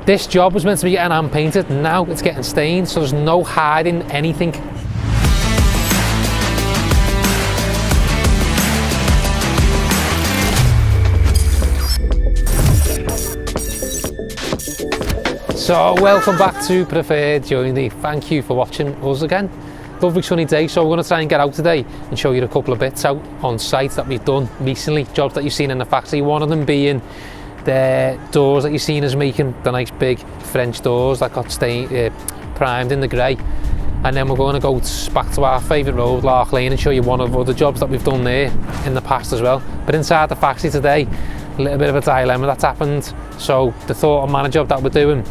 This job was meant to be getting hand painted, now it's getting stained, so there's no hiding anything. So welcome back to Preferred Joinery. Thank you for watching us again. Lovely sunny day, so we're going to try and get out today and show you a couple of bits out on site that we've done recently, jobs that you've seen in the factory. One of them being the doors that you've seen us making, the nice big French doors that got primed in the grey. And then we're going to go back to our favourite road, Lark Lane, and show you one of the other jobs that we've done there in the past as well. But inside the factory today, a little bit of a dilemma that's happened. So the thought on manor job that we're doing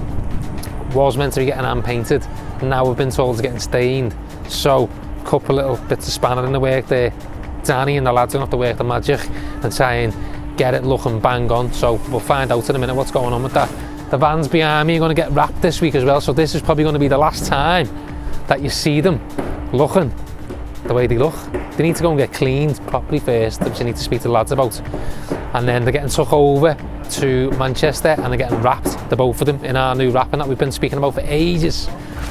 was meant to be getting hand painted, now we've been told it's getting stained. So a couple little bits of spanner in the work there. Danny and the lads are going to have to work the magic and try and get it looking bang on. So we'll find out in a minute what's going on with that. The vans behind me are going to get wrapped this week as well, so this is probably going to be the last time that you see them looking the way they look. They need to go and get cleaned properly first, which I need to speak to the lads about. And then they're getting took over to Manchester and they're getting wrapped, the both of them, in our new wrapping that we've been speaking about for ages.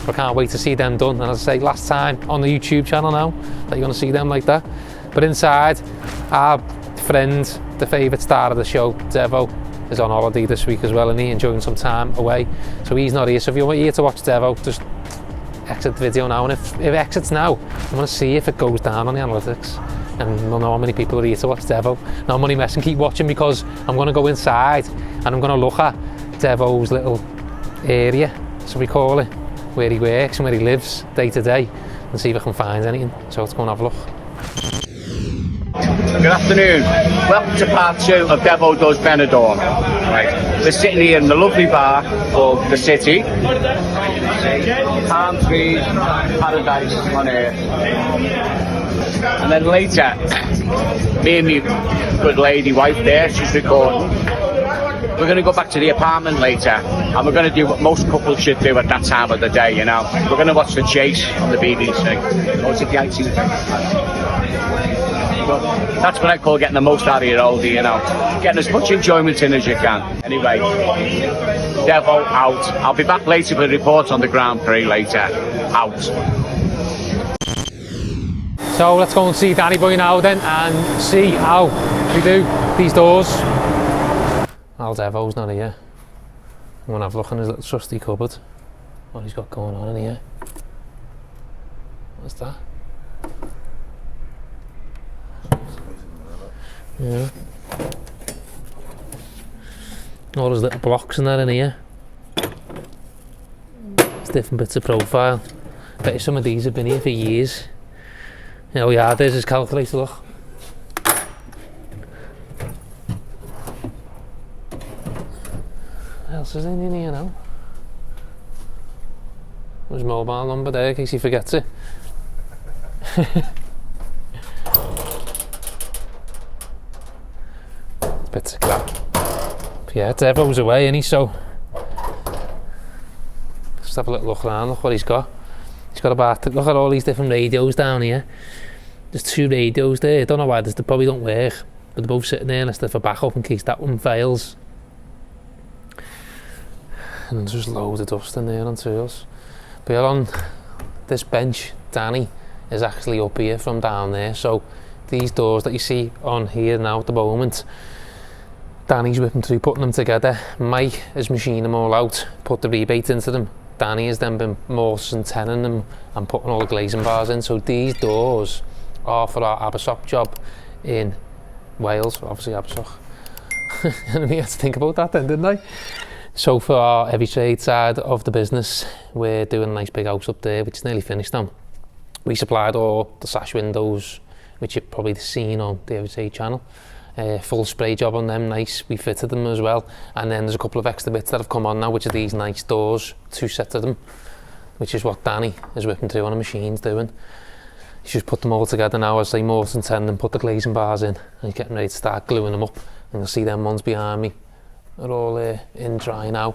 I can't wait to see them done, and as I say, last time on the YouTube channel now that you're going to see them like that. But inside, our friend, the favourite star of the show, Devo, is on holiday this week as well, and he's enjoying some time away, so he's not here. So if you're here to watch Devo, just exit the video now, and if it exits now, I'm going to see if it goes down on the analytics, and we'll know how many people are here to watch Devo. Now I'm only messing, keep watching, because I'm going to go inside and I'm going to look at Devo's little area, so we call it, where he works and where he lives day to day, and see if I can find anything. So let's go and have a look. Good afternoon. Welcome to part 2 of Devo Does Benidorm. Right. We're sitting here in the lovely bar called The City. Palm trees, paradise on earth. And then later, me and my good lady wife there, she's recording. We're going to go back to the apartment later, and we're going to do what most couples should do at that time of the day, you know. We're going to watch The Chase on the BBC. Or is it the 18th? That's what I call getting the most out of your oldie, you know. Getting as much enjoyment in as you can. Anyway, Devo out. I'll be back later with a report on the Grand Prix later. Out. So let's go and see Danny Boy now then, and see how we do these doors. Well, Devo's not here. I'm going to have a look in his little trusty cupboard. What he's got going on in here. What's that? Yeah. All those little blocks and that in here. It's different bits of profile. Bet you some of these have been here for years. Oh yeah, there's his calculator, look. What else is in here now? There's his mobile number there in case he forgets it. Bits of crap. But yeah, Devo's away, isn't he? So just have a little look around, look what he's got. He's got about, look at all these different radios down here. There's 2 radios there. I don't know why, they probably don't work, but they're both sitting there unless they're for backup in case that one fails. And there's just loads of dust in there on tools. But yeah, on this bench, Danny is actually up here from down there. So these doors that you see on here now at the moment, Danny's whipping through putting them together. Mike is machining them all out, put the rebate into them. Danny has then been mortising and tenon them and putting all the glazing bars in. So these doors are for our Bespoke job in Wales, obviously Bespoke. And we had to think about that then, didn't I? So for our heavy trade side of the business, we're doing a nice big house up there, which is nearly finished now. We supplied all the Sash windows, which you've probably seen on the heavy trade channel. Full spray job on them, nice. We fitted them as well, and then there's a couple of extra bits that have come on now, which are these nice doors, 2 sets of them, which is what Danny is whipping through on a machine's doing. He's just put them all together now as they mortise and tenon and put the glazing bars in, and he's getting ready to start gluing them up. And you'll see them ones behind me are all in dry now,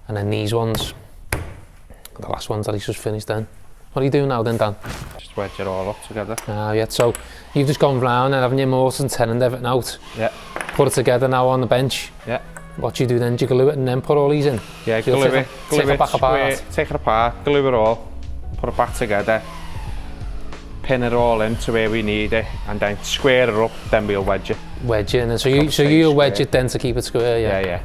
and then these ones, the last ones that he's just finished then. What are you doing now then, Dan? Just wedge it all up together. Ah, yeah, so you've just gone round and haven't you mortised and tenoned everything out? Yeah. Put it together now on the bench? Yeah. what do you do then? Do you glue it and then put all these in? Yeah, So you'll glue take it back apart. take it apart, glue it all, put it back together, pin it all into where we need it, and then square it up, then we'll wedge it. Wedge it, and so you'll wedge it then to keep it square, yeah? Yeah.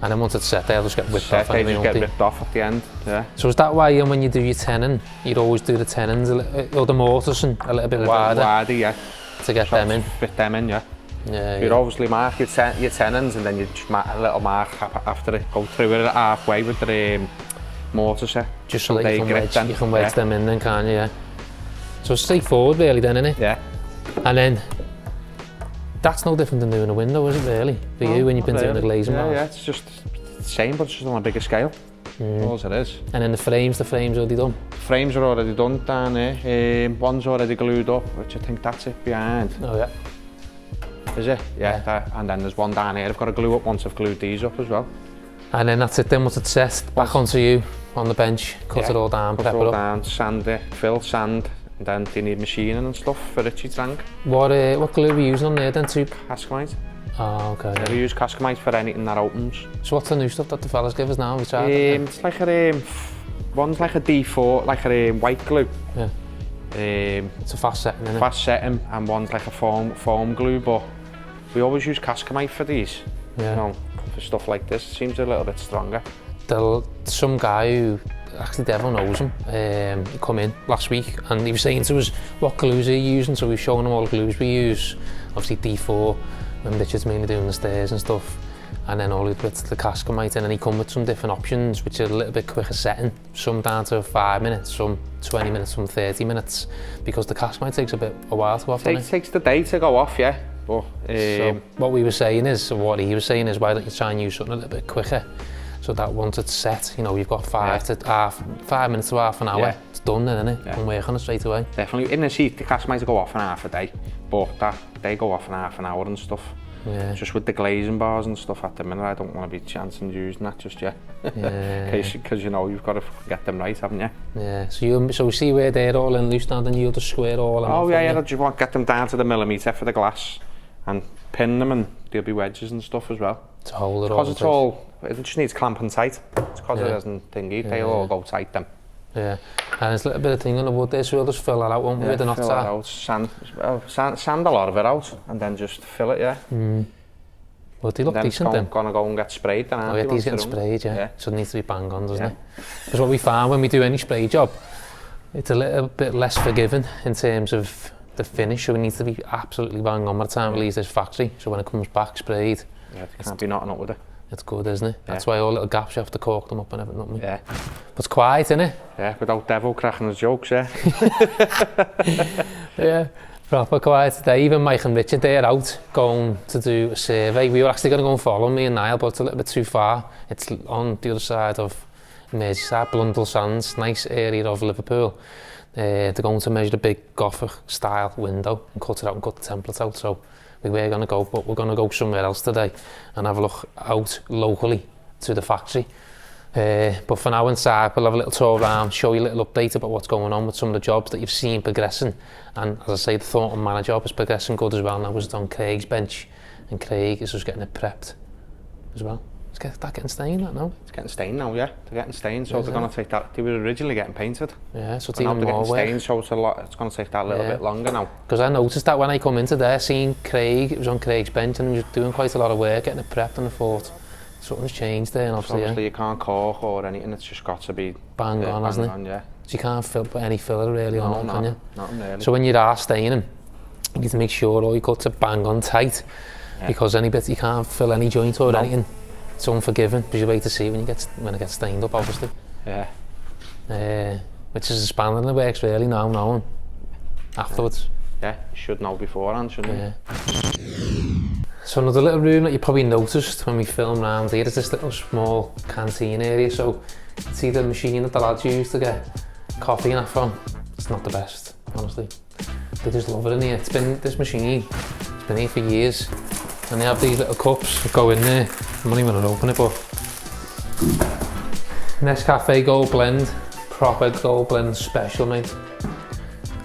And then once it's set, they'll just get ripped off. They just get ripped off at the end, yeah. So is that why when you do your tenon, you'd always do the tenons, or the mortise a little bit wider? Yeah. To get them in? Fit them in, yeah. Yeah, You'd obviously mark your tenons, and then you just mark a little mark after it, go through it halfway with the mortise. Just so that you can wedge them in then, can't you? Yeah. So it's straightforward really then, isn't it? Yeah. And then, that's no different than doing a window, is it really? For you, when you've been doing the glazing bars? Yeah, it's just the same, but it's just on a bigger scale. All it is. And then the frames already done? Frames are already done down there. One's already glued up, which I think that's it behind. Oh yeah. Is it? Yeah. And then there's one down here I've got to glue up once I've glued these up as well. And then that's it then, once it's set, back onto you, on the bench, cut it all down, pepper it up. Down, sand it, fill, sand, and then do you need machining and stuff for Richie's tank. What glue are we using on there then, too? Cascamite. Oh, okay. Yeah, we use Cascamite for anything that opens. So what's the new stuff that the fellas give us now? It's like a, one's like a D4, like a white glue. Yeah. It's a fast setting, isn't it? Fast setting, and one's like a foam glue, but we always use Cascamite for these. Yeah. You know, for stuff like this, it seems a little bit stronger. Some guy who, actually Devo knows him, he come in last week and he was saying to us what glues are you using, so we've shown him all the glues we use. Obviously D4, when Richard's mainly doing the stairs and stuff, and then all the bits the Cascamite, and then he come with some different options which are a little bit quicker setting, some down to 5 minutes, some 20 minutes, some 30 minutes, because the Cascamite takes a while to go off. It takes the day to go off, yeah. But, so what we were saying is, or what he was saying is, why don't you try and use something a little bit quicker, so that once it's set, you know, you've got 5 minutes to half an hour, it's done then, isn't it? Yeah. And work on it straight away. Definitely. In the sheet, the Cascamite go off in half a day, but they go off in half an hour and stuff. Yeah. Just with the glazing bars and stuff at the minute, I don't want to be chancing using that just yet. Yeah. Because you know, you've got to get them right, haven't you? Yeah. So we see where they're all in loose now, then you'll just square all them. Oh yeah, I just want to get them down to the millimetre for the glass and pin them, and there'll be wedges and stuff as well. To hold it all. Because it just needs clamping tight. It's because it isn't thingy, they'll all go tight then. Yeah, and there's a little bit of thing on the wood there, so we'll just fill that out, won't we, with the knots out? Sand a lot of it out, and then just fill it, yeah. Well, they look decent then. Gonna go and get sprayed then, oh yeah, these getting sprayed, yeah. So it needs to be bang on, doesn't it? Because what we found when we do any spray job, it's a little bit less forgiving in terms of the finish, so it needs to be absolutely bang on by the time we leave this factory, so when it comes back sprayed, it can't be knotting up with it. It's good, isn't it? That's why all little gaps you have to cork them up and everything. Yeah. But it's quiet, isn't it? Yeah, without Devo cracking his jokes, yeah. Yeah, proper quiet today. Even Mike and Richard, they're out going to do a survey. We were actually going to go and follow me and Niall, but it's a little bit too far. It's on the other side of Merseyside, Blundell Sands, nice area of Liverpool. They're going to measure the big Gothic style window and cut it out and cut the templates out. So we were going to go, but we're going to go somewhere else today and have a look out locally to the factory. But for now inside, we'll have a little tour around, show you a little update about what's going on with some of the jobs that you've seen progressing. And as I say, the Thornton Manor job is progressing good as well. Now it's on Craig's bench, and Craig is just getting it prepped as well. Is that getting stained, that now? It's getting stained now, yeah. They're getting stained, so they're going to take that. They were originally getting painted. Yeah, so it's even more work. Stained, so it's going to take that a little bit longer now. Because I noticed that when I come into there, seeing Craig, it was on Craig's bench, and he was doing quite a lot of work getting it prepped, and I thought, something's changed there, and obviously you can't cork or anything, it's just got to be bang on, hasn't it? Yeah. So you can't put any filler really on it, can you? Not really. So when you are staining them, you need to make sure all your cuts are bang on tight, because any bit you can't fill any joint or anything. It's unforgiving, because you wait to see when it gets stained up, obviously. Yeah. Which is expanding the works really now, knowing afterwards. Yeah, you should know beforehand, shouldn't you? So another little room that you probably noticed when we filmed around here is this little small canteen area. So you can see the machine that the lads use to get coffee and that from. It's not the best, honestly. They just love it in here. This machine, it's been here for years. And they have these little cups that go in there. I'm not even going to open it, but Nescafe Gold Blend, proper Gold Blend special, mate.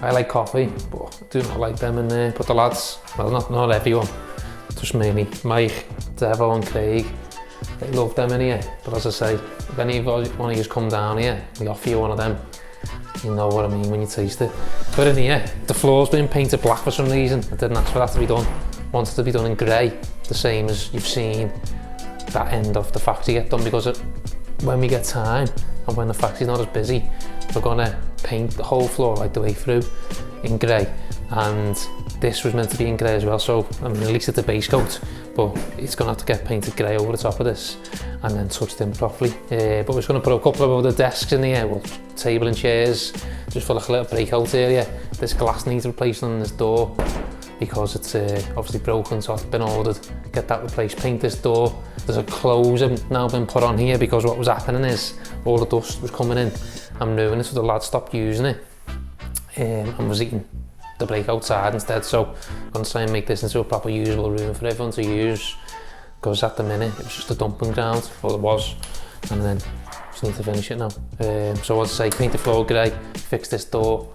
I like coffee, but I do not like them in there. But the lads, well, not everyone, just mainly Mike, Devo and Craig, They love them in here, but as I say, if any of you want to just come down here, we offer you one of them. You know what I mean when you taste it. But in here, the floor's been painted black for some reason. I didn't ask for that to be done. Wanted to be done in grey, the same as you've seen that end of the factory get done, because when we get time and when the factory's not as busy, we're gonna paint the whole floor right the way through in grey. And this was meant to be in grey as well, so I mean at least it's a base coat, but it's gonna have to get painted grey over the top of this and then touched in properly. But we're just gonna put a couple of other desks in here, well, table and chairs, just for like a little breakout area. This glass needs replaced on this door because it's obviously broken, so it's been ordered. Get that replaced, paint this door. There's a closer now been put on here because what was happening is all the dust was coming in and ruining it, so the lad stopped using it and was eating the break outside instead. So I'm going to try and make this into a proper usable room for everyone to use, because at the minute it was just a dumping ground, or it was, and then just need to finish it now. So as I say, paint the floor grey, fix this door,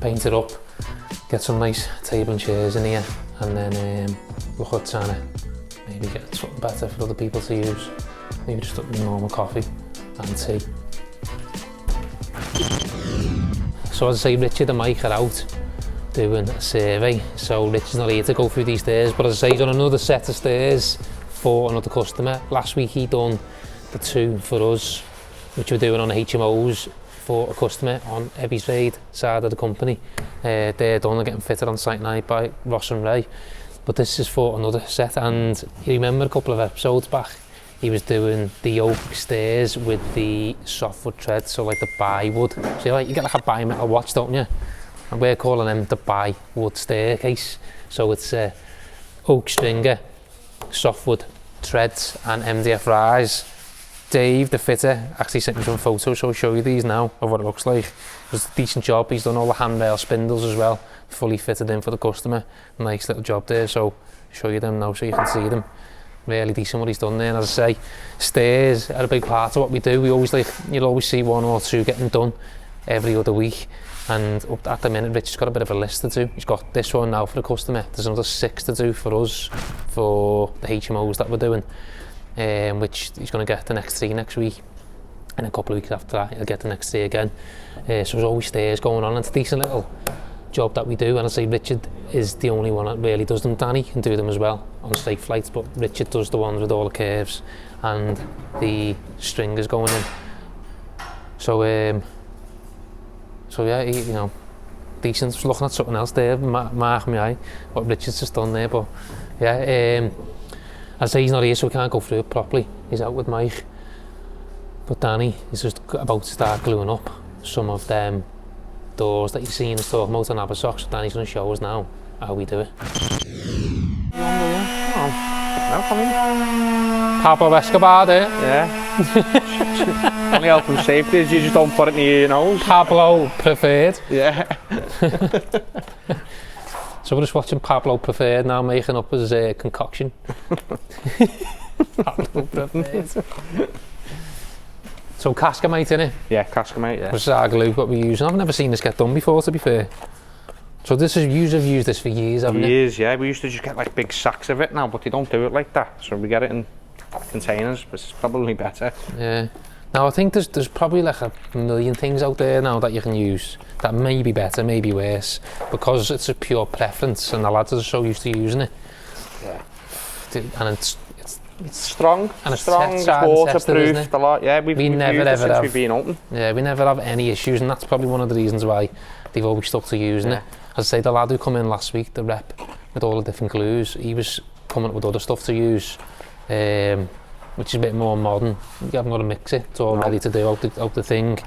paint it up, get some nice table and chairs in here, and then look at trying to maybe get something better for other people to use. Maybe just a normal coffee and tea. So as I say, Richard and Mike are out doing a survey, so Richard's not here to go through these stairs, but as I say, he's on another set of stairs for another customer. Last week he done the 2 for us, which we're doing on the HMOs for a customer on heavy trade side of the company. They're done, they're getting fitted on site now by Ross and Ray, but this is for another set. And you remember a couple of episodes back, he was doing the oak stairs with the softwood treads, so like the bi-wood. So you get like a bi-metal watch, don't you? And we're calling them the bi-wood staircase. So it's oak stringer, softwood treads and MDF rise. Dave, the fitter, actually sent me some photos, so I'll show you these now of what it looks like. It was a decent job. He's done all the handrail spindles as well, fully fitted in for the customer. Nice little job there, so I'll show you them now so you can see them. Really decent what he's done there. And as I say, stairs are a big part of what we do. We always you'll always see 1 or 2 getting done every other week. And up at the minute, Richard's got a bit of a list to do. He's got this one now for the customer. There's another 6 to do for us, for the HMOs that we're doing, which he's going to get the next 3 next week. And a couple of weeks after that, he'll get the next 3 again. So there's always stairs going on. It's a decent little job that we do. And I say Richard is the only one that really does them. Danny can do them as well on straight flights, but Richard does the ones with all the curves and the stringers going in. So yeah, you know, decent. Just looking at something else there, mark my eye, what Richard's just done there. But yeah, I say he's not here, so we can't go through it properly. He's out with Mike. But Danny is just about to start gluing up some of them doors that you've seen us talking about on Abersock. So Danny's going to show us now how we do it. Pablo Escobar there. Yeah. Only health and safety is you just don't put it near your nose. Pablo Preferred. Yeah. So we're just watching Pablo Preferred now making up his concoction. Pablo Preferred. So Cascamate innit? Yeah, Cascamate, yeah. This is our glue what we're using. I've never seen this get done before, to be fair. So this is, you have used this for years, haven't you? Years, yeah. We used to just get like big sacks of it now, but they don't do it like that. So we get it in containers, but it's probably better. Yeah. Now I think there's probably like a million things out there now that you can use that may be better, maybe worse, because it's a pure preference and the lads are so used to using it. Yeah. And it's strong, and it's waterproofed a lot. Yeah, we've never used it since have, we've been open. Yeah, we never have any issues, and that's probably one of the reasons why they've always stuck to using it. As I say, the lad who come in last week, the rep with all the different glues, he was coming up with other stuff to use, which is a bit more modern. You haven't got to mix it; it's all ready to do out the thing.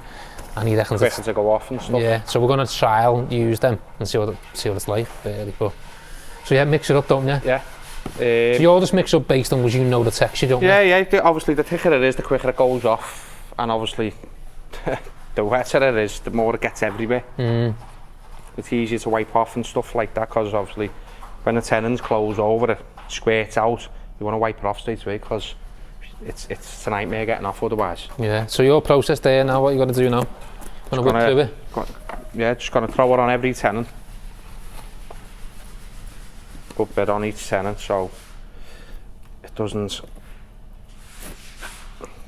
And he reckons it's to go off and stuff. Yeah, so we're going to trial use them and see what it's like, really. But so yeah, mix it up, don't you? Yeah. So you all just mix up based on, because you know the texture, don't you? Yeah. Obviously, the thicker it is, the quicker it goes off, and obviously, the wetter it is, the more it gets everywhere. It's easier to wipe off and stuff like that, because obviously, when the tenons close over, it squirts out. You want to wipe it off straight away, because it's a nightmare getting off otherwise. Yeah. So your process there now, what you got to do now? Going to whip through it? Yeah, just going to throw it on every tenon. Good bit on each tenon, so it doesn't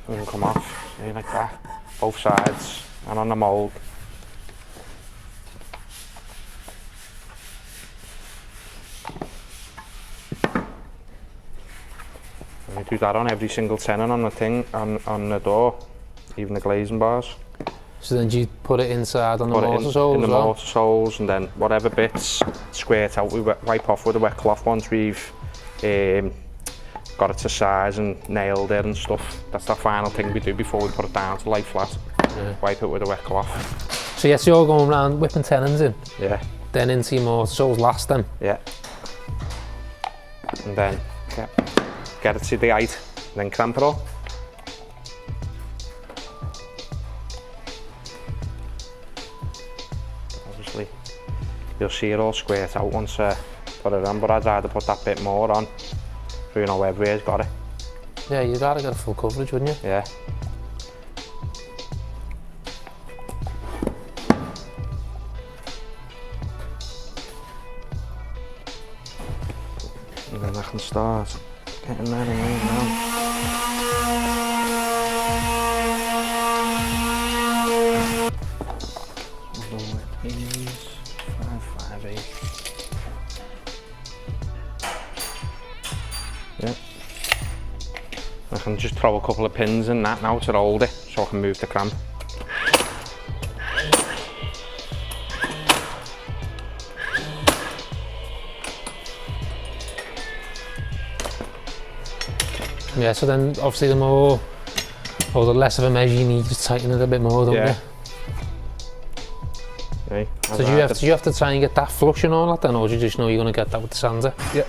Doesn't come off, see, like that. Both sides, and on the mould. We do that on every single tenon on the thing, on the door, even the glazing bars. So then do you put it inside on the mortar soles in the as well? mortar soles, and then whatever bits squirt out, we wipe off with a wet cloth once we've got it to size and nailed it and stuff. That's the final thing we do before we put it down to lay flat. Yeah. Wipe it with a wet cloth. So yes, you're going around whipping tenons in? Yeah. Then into your mortar soles last then? Yeah. And then get it to the height, and then clamp it all. Obviously, you'll see it all squirt out once put it on, but I'd rather put that bit more on, so you know everywhere's got it. Yeah, you'd rather get a full coverage, wouldn't you? Yeah. And then I can start getting that in there now. Is 558. Yeah. I can just throw a couple of pins in that now to hold it, so I can move the clamp. Yeah, so then obviously the more, or the less of a measure you need to tighten it a bit more, don't you? Okay. So do you have to try and get that flush and all that then, or do you just know you're going to get that with the sander? Yeah.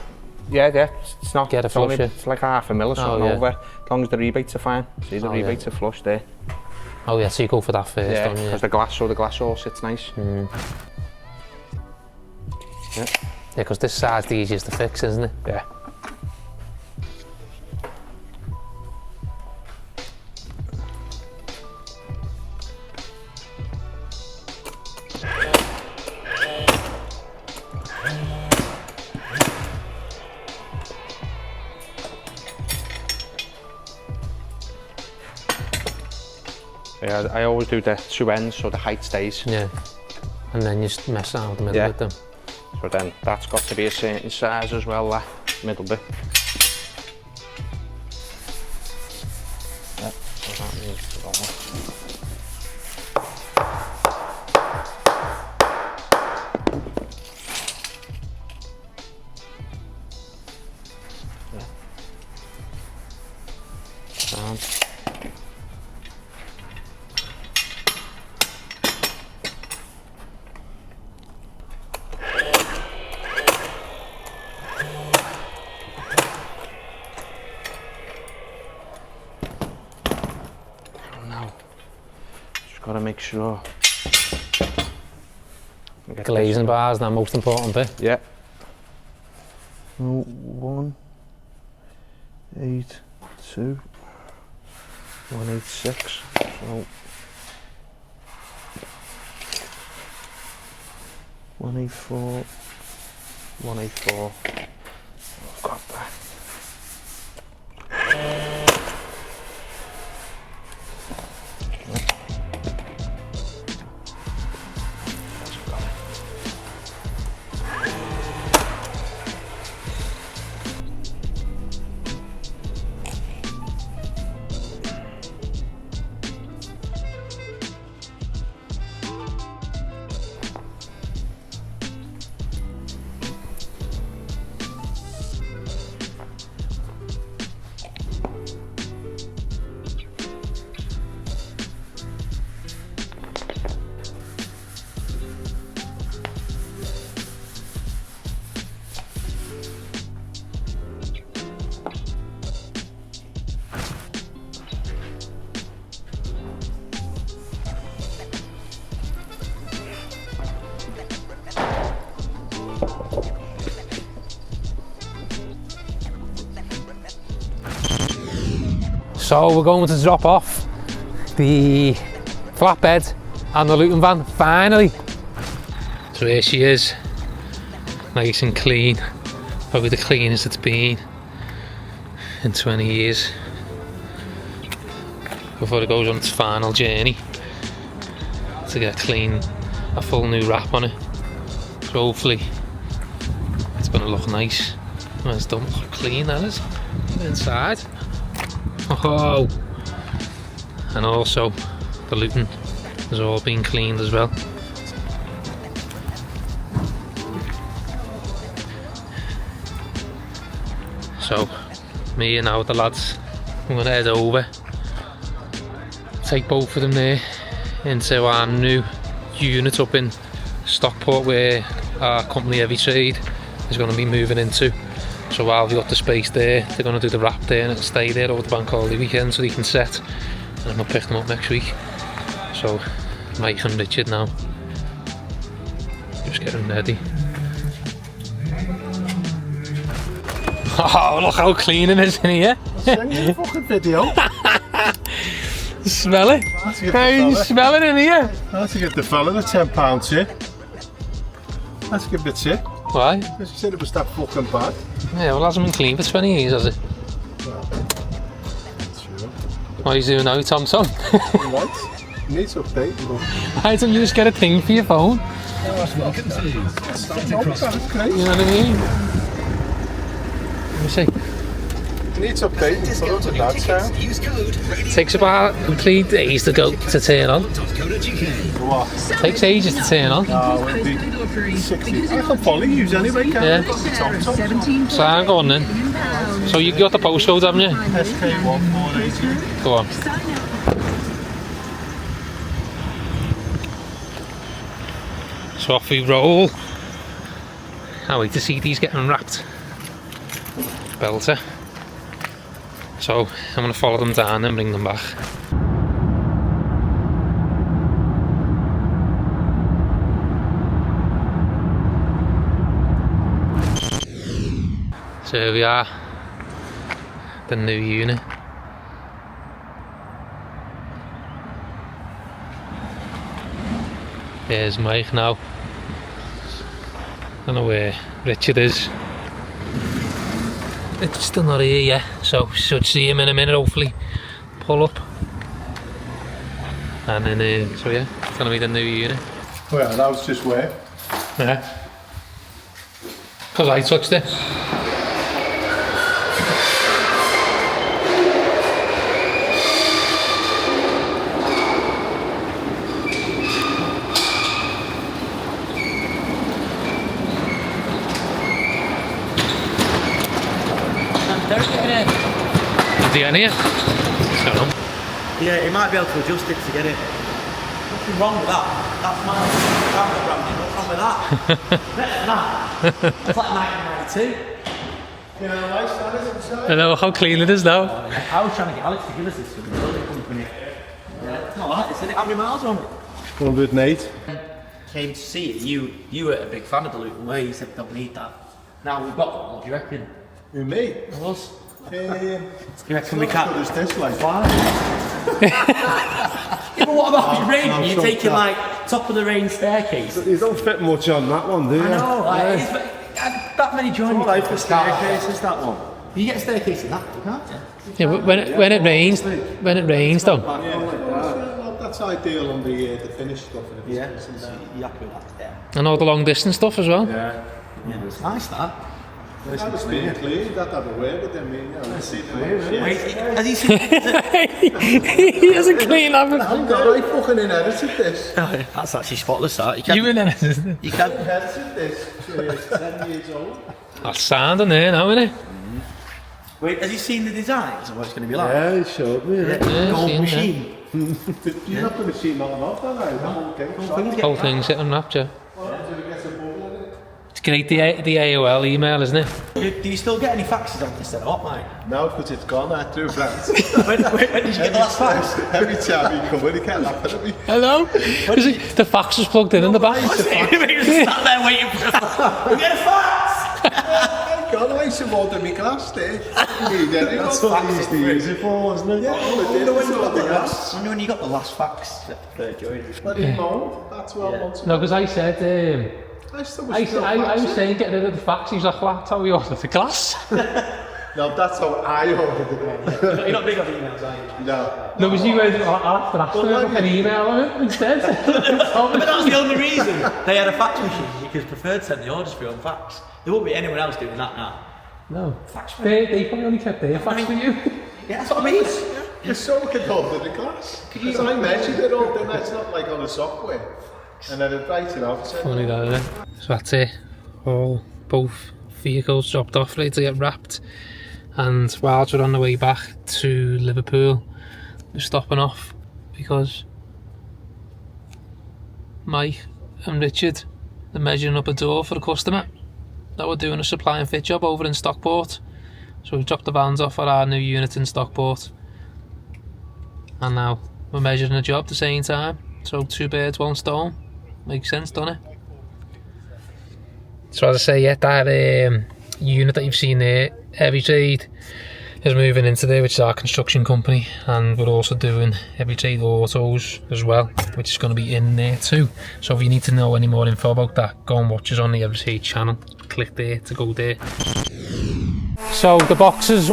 It's not. Get a flush. It's like half a mil or something over. As long as the rebates are fine. See, the rebates are flush there. Oh yeah, so you go for that first. Yeah, because the glass all sits nice. Mm. Yeah. Yeah, because this side's the easiest to fix, isn't it? Yeah. Yeah, I always do the two ends so the height stays. Yeah, and then you just mess around the middle with them. So then that's got to be a certain size as well, that middle bit. Yeah, so that needs to go on. Down. Got to make sure. Glazing bars, the most important bit. Yeah. 1, 8, 2, 186. So 184, 184. I've got that. So we're going to drop off the flatbed and the looting van, finally. So here she is, nice and clean, probably the cleanest it's been in 20 years. before it goes on its final journey to get a full new wrap on it. So hopefully it's going to look nice when it's done. Clean, that is. Inside. Oh, and also the luton has all been cleaned as well. So me and now the lads, I'm going to head over, take both of them there into our new unit up in Stockport where our company Heavy Trade is going to be moving into. So while we've got the space there, they're going to do the wrap there and it'll stay there over the bank holiday weekend so they can set, and I'm going to pick them up next week. So Mike and Richard now just getting ready. Oh, look how clean it is in here. Send you a fucking video. Smell it? Hey, you smell it in here? That's to give the fella a £10 tip. That's to give the tip. Why? Because he said it was that fucking bad. Yeah, well, it hasn't been clean for 20 years, has it? Well, sure. What are you doing now, Tom Tom? Right. Needs updating. Why don't you just get a thing for your phone? That's great. You know what I mean? Let me see. Needs updating. Put it to that sound. It takes about 3 days to turn on. What? Takes ages to turn on. No, it'll be 60. I can follow you anyway, can't Yeah. I? So hang on then. So you got the postcode, haven't you? SK1480. Go on. So off we roll. Can't wait to see these getting wrapped. Belter. So I'm going to follow them down and bring them back. So here we are, the new unit. There's Mike now. I don't know where Richard is. It's still not here yet, so should see him in a minute hopefully. Pull up. And then, so yeah, it's gonna be the new unit. Well, that was just where. Yeah. Because I touched it. Is he in here? I don't know. Yeah, he might be able to adjust it to get it. Nothing wrong with that. That's my camera branding. What's wrong with that? Better than that. It's like 1992. Yeah, nice, that is inside. I know how clean it is now. I was trying to get Alex to give us this for the building company. Yeah, it's not like this, is it? How many miles on it? 108. Came to see it. You were a big fan of the Luton Way. You said don't need that. Now we've got one. What do you reckon? Who, me? It was. You reckon we can't? As this, like. Why? Yeah, but what about the range? You're taking like top of the range staircase. You don't fit much on that one, do you? I know, like, it's, that many joinery. Like for staircases, that one. You get a staircase in that, can't you? Yeah, but when it rains though. Well, that's ideal on the finished stuff. Yeah, you happy with that? Yeah. And all the long distance stuff as well. Yeah. Yeah, it's nice that. That was being clean, that had a way with them, you know. Wait, has he seen? He doesn't clean up. I fucking inherited this. That's actually spotless. That You inherited it. You can. Inherited this. 10 years old. That's sound in there now, isn't it? Wait, has he seen the designs of what it's going to be like? Yeah, he showed me. Yeah, Gold seen, machine. You're not going to see nothing off that, right? The whole thing. The whole thing's getting wrapped, yeah. Until it gets a bubble in it. It's great, the AOL email, isn't it? Do you still get any faxes on this then, or what, mate? No, because it's gone out through France. when did you get the last fax? Every time you come in, he can't laugh at me. Hello? The fax was plugged in the back. Sat there waiting for a fax. We get a fax! God, I used to order me glass there. That's what he used to use it for, wasn't it? Yeah, I wonder when you got the last. I wonder when you got the last fax. Preferred Joinery. Bloody mould. That's what I wanted. No, because I said, I was saying get rid of the fax. He was like, well, that's how we ordered the glass. No, No, that's how I ordered it. You're not big on emails, are you? No. No, was you went, I'll have to ask them an email on it instead. But that's the only reason they had a fax machine, because Preferred sent the orders through on fax. There won't be anyone else doing that now. No. They probably only kept their fax for you. Yeah, that's what I mean. You so could order the glass. Because I measured it all, then it's not like on a software. And then it writes it out. Funny that, isn't it? So that's it. Both vehicles dropped off, ready to get wrapped. And whilst we're on the way back to Liverpool, we're stopping off because Mike and Richard are measuring up a door for a customer that we're doing a supply and fit job over in Stockport. So we've dropped the vans off at our new unit in Stockport, and now we're measuring a job at the same time. So 2 birds, 1 stone. Makes sense, doesn't it? So as I say, yeah, that unit that you've seen there, Heavy Trade, is moving into there, which is our construction company, and we're also doing Heavy Trade Autos as well, which is going to be in there too. So if you need to know any more info about that, go and watch us on the Heavy Trade channel. Click there to go there. So the boxes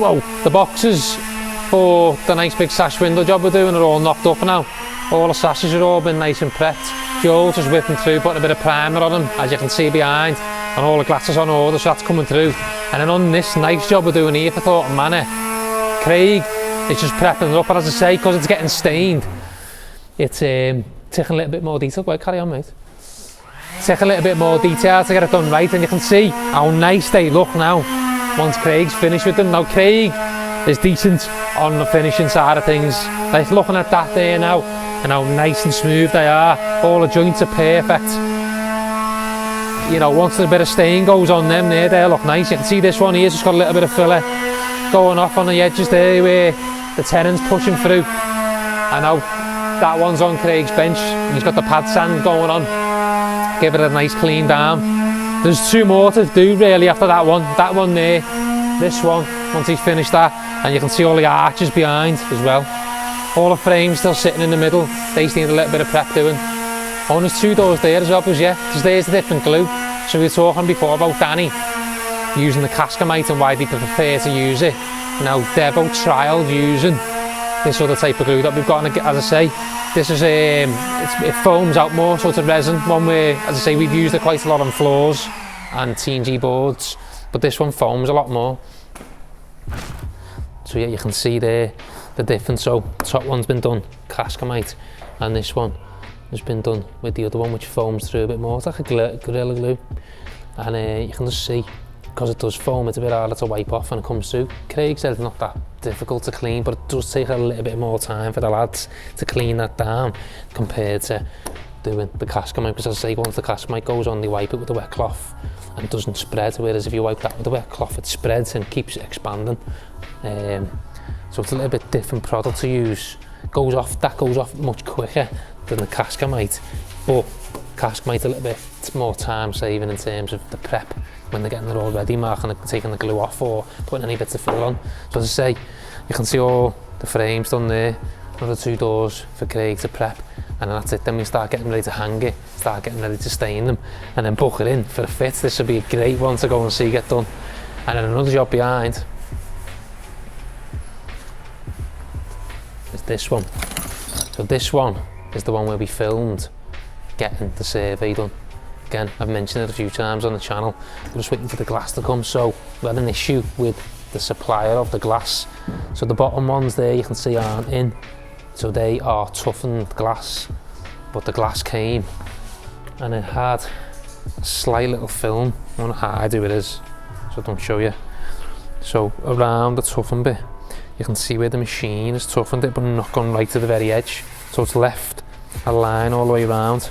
for the nice big sash window job we're doing are all knocked up now. All the sashes are all been nice and prepped. Joel's just whipping through, putting a bit of primer on them, as you can see behind, and all the glasses on order, so that's coming through. And then on this nice job we're doing here for Thornton Manor, Craig is just prepping it up, and as I say, because it's getting stained, it's taking a little bit more detail. Well, carry on, mate. Take a little bit more detail to get it done right, and you can see how nice they look now once Craig's finished with them. Now Craig is decent on the finishing side of things. Like looking at that there now, and how nice and smooth they are. All the joints are perfect. You know, once a bit of stain goes on them there, they look nice. You can see this one here's just got a little bit of filler going off on the edges there where the tenon's pushing through. And now that one's on Craig's bench, and he's got the pad sand going on. Give it a nice clean down. There's 2 more to do really after that one. That one there, this one, once he's finished that, and you can see all the arches behind as well. All the frames still sitting in the middle. They just need a little bit of prep doing. Oh, and there's 2 doors there as well, because yeah, because there's the different glue. So we were talking before about Danny using the Cascamite and why they prefer to use it. Now Devo trialled using this other type of glue that we've got, and as I say, this is it foams out more, so it's a resin one where, as I say, we've used it quite a lot on floors and TNG boards, but this one foams a lot more. So yeah, you can see there the difference. So top one's been done Cascamite, and this one has been done with the other one, which foams through a bit more. It's like a Gorilla Glue, and you can just see, because it does foam, it's a bit harder to wipe off when it comes through. Craig said it's not that difficult to clean, but it does take a little bit more time for the lads to clean that down compared to doing the Cascamite, because as I say, once the Cascamite goes on, they wipe it with a wet cloth and it doesn't spread, whereas if you wipe that with a wet cloth, it spreads and keeps expanding. So it's a little bit different product to use. That goes off much quicker than the Cascamite, but Cascamite a little bit more time saving in terms of the prep when they're getting it all ready, marking it, taking the glue off or putting any bits of fill on. So as I say, you can see all the frames done there, another 2 doors for Craig to prep, and that's it. Then we start getting ready to hang it, start getting ready to stain them, and then book it in for a fit. This would be a great one to go and see get done. And then another job behind is this one. So this one is the one where we filmed getting the survey done. Again, I've mentioned it a few times on the channel. We're just waiting for the glass to come. So we had an issue with the supplier of the glass. So the bottom ones there you can see aren't in. So they are toughened glass, but the glass came and it had a slight little film. I don't know how do it is, so I don't show you. So around the toughened bit, you can see where the machine has toughened it, but not gone right to the very edge. So it's left a line all the way around.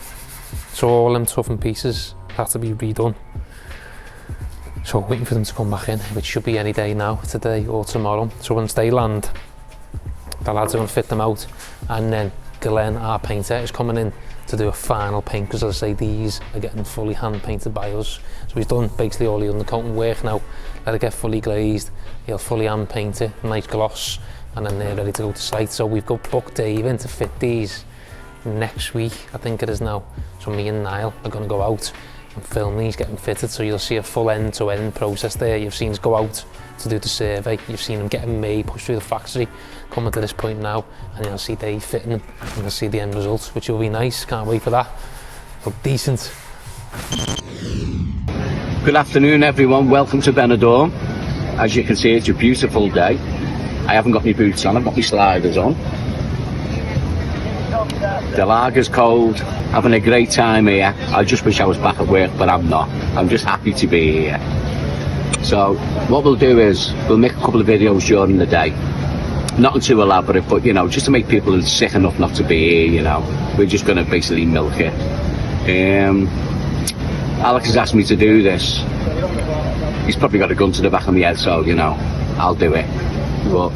So all them toughened pieces have to be redone. So waiting for them to come back in, which should be any day now, today or tomorrow. So once they land, the lads are going to fit them out, and then Glenn, our painter, is coming in to do a final paint, because as I say, these are getting fully hand painted by us. So he's done basically all the undercoating work now, let it get fully glazed, he'll fully hand paint it, nice gloss, and then they're ready to go to site. So we've got booked Dave in to fit these next week, I think it is now. So me and Niall are going to go out and film these getting fitted, so you'll see a full end-to-end process there. You've seen us go out to do the survey, you've seen them getting made, pushed through the factory, coming to this point now, and you'll see Dave fitting them, and you'll see the end result, which will be nice. Can't wait for that. Look decent. Good afternoon, everyone. Welcome to Benidorm. As you can see, it's a beautiful day. I haven't got my boots on, I've got my sliders on. The lager's cold, having a great time here. I just wish I was back at work, but I'm not. I'm just happy to be here. So what we'll do is we'll make a couple of videos during the day. Nothing too elaborate, but you know, just to make people sick enough not to be here, you know. We're just going to basically milk it. Alex has asked me to do this. He's probably got a gun to the back of my head, so you know, I'll do it. But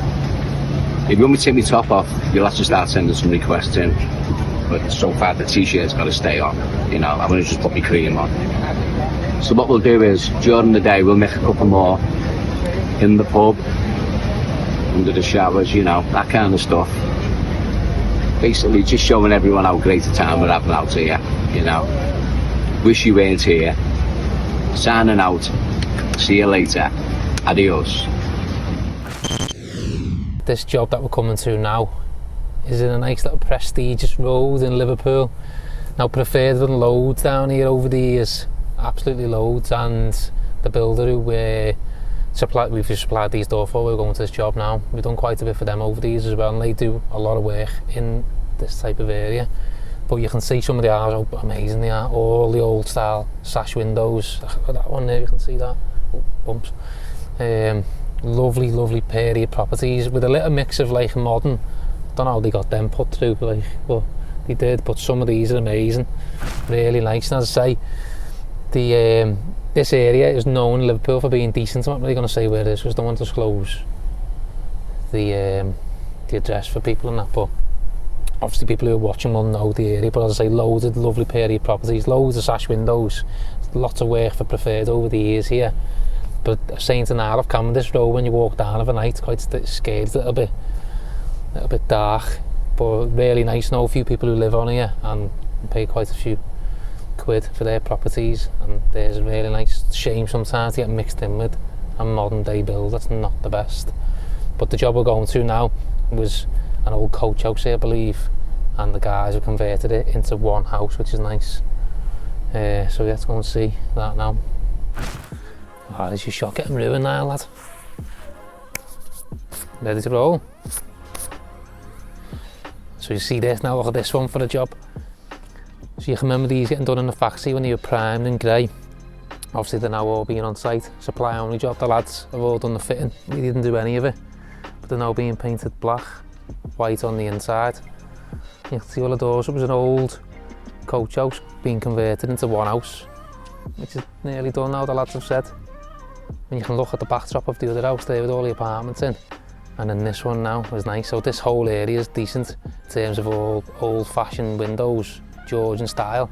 if you want me to take my top off, you'll have to start sending some requests in. But so far the t-shirt's got to stay on. You know, I'm going to just put my cream on. So what we'll do is, during the day, we'll make a couple more in the pub, under the showers, you know, that kind of stuff. Basically just showing everyone how great a time we're having out here, you know. Wish you weren't here. Signing out. See you later. Adios. This job that we're coming to now is in a nice little prestigious road in Liverpool. Now, Preferred done loads down here over the years, absolutely loads, and the builder who we've just supplied these doors for, we're going to this job now. We've done quite a bit for them over the years as well, and they do a lot of work in this type of area. But you can see some of the ours, how amazing they are. All the old style sash windows. That one there, you can see that. Oh, bumps. Lovely, lovely period properties with a little mix of like modern. Don't know how they got them put through, like, but they did. But some of these are amazing, really nice. And as I say, the this area is known in Liverpool for being decent. I'm not really going to say where it is because I don't want to disclose the address for people and that. But obviously people who are watching will know the area. But as I say, loads of lovely period properties, loads of sash windows, lots of work for Preferred over the years here. But saying to Niall, I've come this road when you walk down of a night, quite scared, a little bit dark, but really nice. Know a few people who live on here and pay quite a few quid for their properties, and there's really nice. Shame sometimes to get mixed in with a modern day build. That's not the best. But the job we're going to now was an old coach house here, I believe, and the guys have converted it into one house, which is nice. So let's go and see that now. Oh, there's your shot getting ruined now, lad. Ready to roll. So you see this now, look at this one for the job. So you can remember these getting done in the factory when they were primed and grey. Obviously they're now all being on site. Supply only job, the lads have all done the fitting. We didn't do any of it. But they're now being painted black, white on the inside. You can see all the doors. It was an old coach house being converted into one house, which is nearly done now, the lads have said. And you can look at the backdrop of the other house there with all the apartments in. And then this one now is nice. So this whole area is decent in terms of all old-fashioned windows, Georgian style.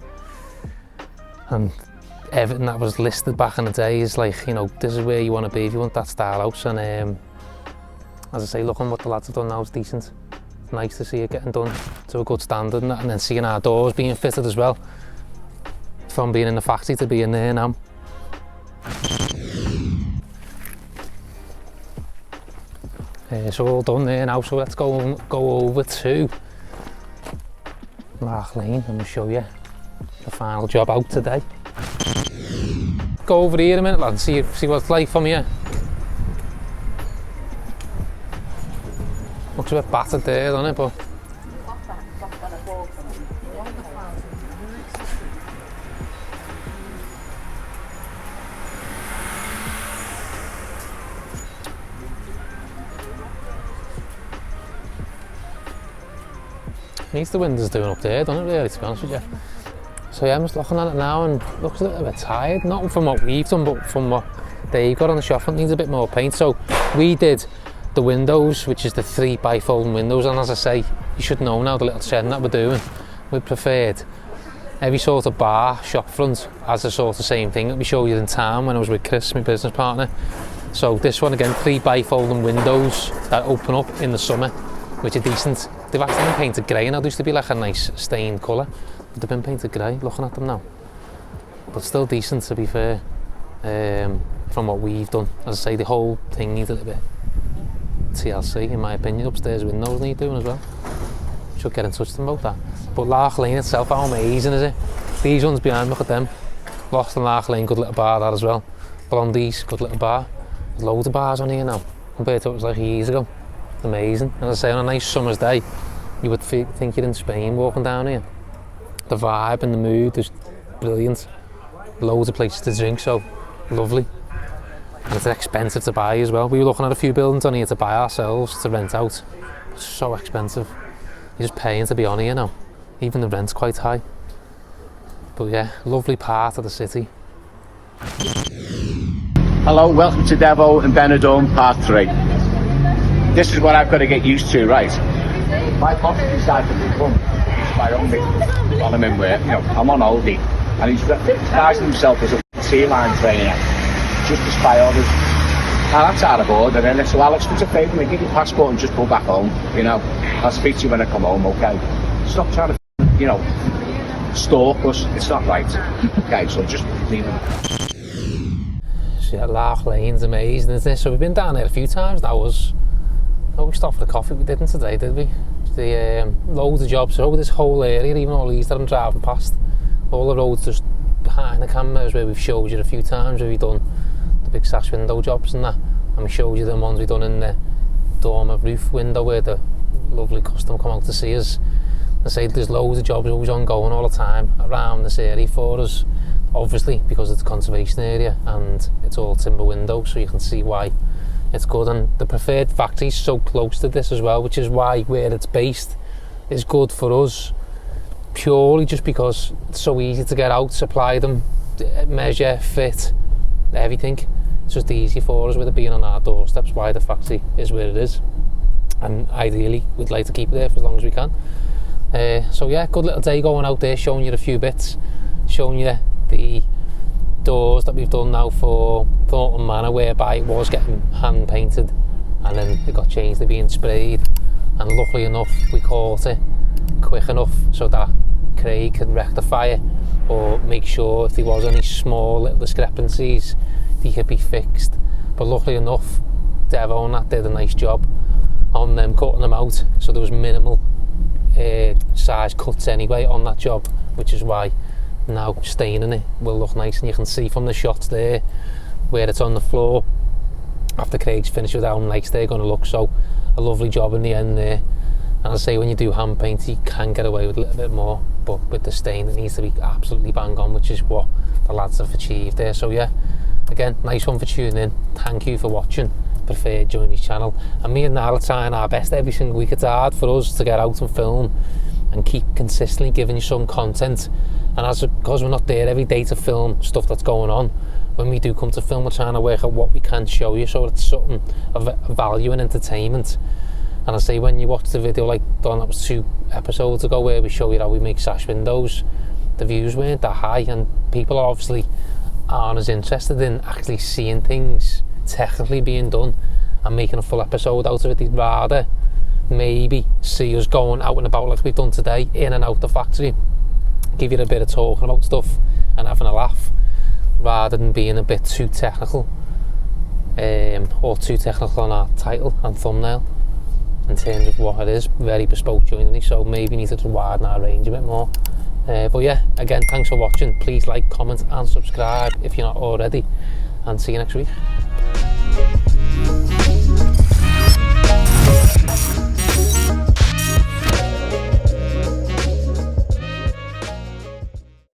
And everything that was listed back in the day is like, you know, this is where you want to be if you want that style house. And as I say, looking what the lads have done now is decent. It's nice to see it getting done to a good standard and that, and then seeing our doors being fitted as well. From being in the factory to being there now. So all done there now, so let's go over to Mark Lane and we'll show you the final job out today. Go over here a minute, lad, and see what it's like from here. Looks a bit battered there, doesn't it? But needs the windows doing up there, doesn't it, really, to be honest with you. So yeah, I'm just looking at it now and looks a little bit tired, not from what we've done, but from what they've got on the shop front. Needs a bit more paint. So we did the windows, which is the 3 bifolding windows, and as I say, you should know now the little setting that we're doing with Preferred. Every sort of bar, shop front has the sort of same thing that we showed you in town when I was with Chris, my business partner. So this one again, 3 bifolding windows that open up in the summer, which are decent. They've actually been painted grey now. They used to be like a nice stained colour, but they've been painted grey, looking at them now. but still decent to be fair, from what we've done. As I say, the whole thing needs a little bit TLC in my opinion. Upstairs windows need doing as well. Should get in touch with them about that. But Lark Lane itself, how amazing is it? These ones behind me, look at them. Lost in Lark Lane, good little bar that as well. Blondie's, good little bar. There's loads of bars on here now, compared to what it was like years ago. It's amazing. As I say, on a nice summer's day, you would think you're in Spain walking down here. The vibe and the mood is brilliant. Loads of places to drink, so lovely. And it's expensive to buy as well. We were looking at a few buildings on here to buy ourselves, to rent out. It's so expensive. You're just paying to be on here now. Even the rent's quite high. But yeah, lovely part of the city. Hello, welcome to Devo and Benidorm Part 3. This is what I've got to get used to, right? My boss decided to become my own while I'm in work. You know, I'm on holiday, and he's disguising himself as a sea-line trainer, just to spy orders. Now that's out of order, isn't it? So Alex, do us a favour, mate, get your passport and just go back home, you know. I'll speak to you when I come home, okay? Stop trying to, you know, stalk us. It's not right. Okay, so just leave it. So yeah, Lark Lane's amazing, isn't it? So we've been down there a few times now. We stopped for the coffee, we didn't today, did we? The loads of jobs over this whole area, even all these that I'm driving past. All the roads just behind the cameras where we've showed you a few times where we've done the big sash window jobs and that. And we showed you the ones we've done in the dormer roof window where the lovely customer come out to see us. I say there's loads of jobs always ongoing all the time around this area for us. Obviously because it's a conservation area and it's all timber windows, so you can see why it's good. And the Preferred factory's so close to this as well, which is why where it's based is good for us, purely just because it's so easy to get out, supply them, measure, fit, everything. It's just easy for us with it being on our doorsteps, why the factory is where it is. And ideally we'd like to keep it there for as long as we can. So yeah, good little day going out there, showing you a few bits, showing you the doors that we've done now for Thornton Manor, whereby it was getting hand painted and then it got changed to being sprayed, and luckily enough we caught it quick enough so that Craig can rectify it or make sure if there was any small little discrepancies they could be fixed. But luckily enough Devo and that did a nice job on them cutting them out, so there was minimal size cuts anyway on that job, which is why now staining it will look nice. And you can see from the shots there where it's on the floor after Craig's finished with how nice they're going to look. So a lovely job in the end there. And I say when you do hand paint you can get away with a little bit more, but with the stain it needs to be absolutely bang on, which is what the lads have achieved there. So yeah, again, nice one for tuning in. Thank you for watching Preferred Joinery channel. And me and Niall are trying our best every single week. It's hard for us to get out and film and keep consistently giving you some content, and because we're not there every day to film stuff that's going on, when we do come to film we're trying to work out what we can show you so it's something of value and entertainment. And I say when you watch the video like the one that was 2 episodes ago where we show you how we make sash windows, the views weren't that high, and people obviously aren't as interested in actually seeing things technically being done and making a full episode out of it. They'd rather maybe see us going out and about like we've done today, in and out the factory, give you a bit of talking about stuff and having a laugh, rather than being a bit too technical or too technical on our title and thumbnail in terms of what it is, very bespoke joinery. So maybe need to widen our range a bit more. But yeah, again, thanks for watching. Please like, comment and subscribe if you're not already, and see you next week.